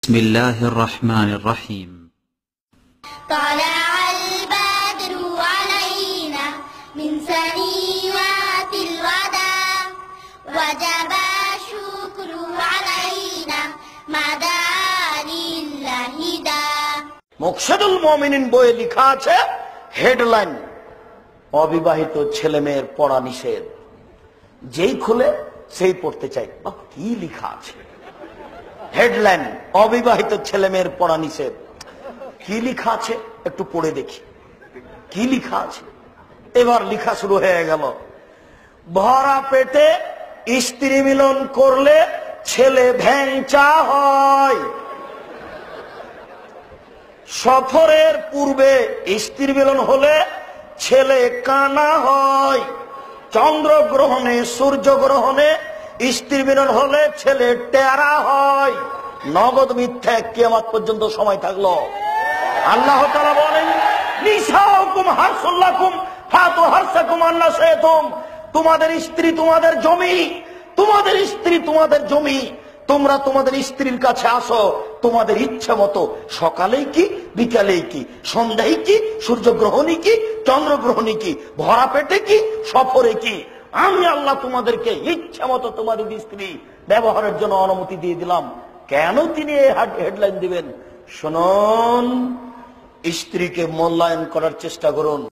بسم الله الرحمن الرحيم طلع البدر علينا من ثنيات الوداع وجب الشكر علينا ما دعا لله داع মুকশিদুল মুমিনিন বইয়ে লেখা আছে হেডলাইন অবিবাহিত ছেলে মেয়ের পড়া নিষেধ। যেই খুলে সেই পড়তে চাই। কি লেখা আছে হেডলাইন অবিবাহিত ছেলে মেয়ের পড়া নিষেধ। কি লেখা আছে একটু পড়ে দেখি কি লেখা আছে। এবার লেখা শুরু হয়ে গেল, ভরা পেটে স্ত্রী মিলন করলে ছেলে ভ্যাংচা হয়। সফরের পূর্বে স্ত্রী মিলন হলে ছেলে কানা হয়। চন্দ্রগ্রহণে সূর্যগ্রহণে স্ত্রী মিলন হলে ছেলে টেরা হয়। নগদ মিথ্যা কিয়ামত পর্যন্ত সময় থাকলো। আল্লাহ তাআলা বলেন, নিসাউকুম হারসুল লাকুম ফাতু হারসাকুম আন্না শাইতুম। তোমাদের স্ত্রী তোমাদের জমি, তোমাদের স্ত্রী তোমাদের জমি। তোমরা তোমাদের স্ত্রীর কাছে আসো তোমাদের ইচ্ছা মতো। সকালেই কি বিকালেই কি, সন্ধ্যায় কি, সূর্যগ্রহণই কি, চন্দ্রগ্রহণই কি, ভরা পেটে কি, সফরে কি। আমি আল্লাহ তোমাদেরকে ইচ্ছা মতো তোমাদের স্ত্রী ব্যবহারের জন্য অনুমতি দিয়ে দিলাম। কেন তিনি এই হেডলাইন দিবেন? শুনুন, স্ত্রীকে মূল্যায়ন করার চেষ্টা করুন।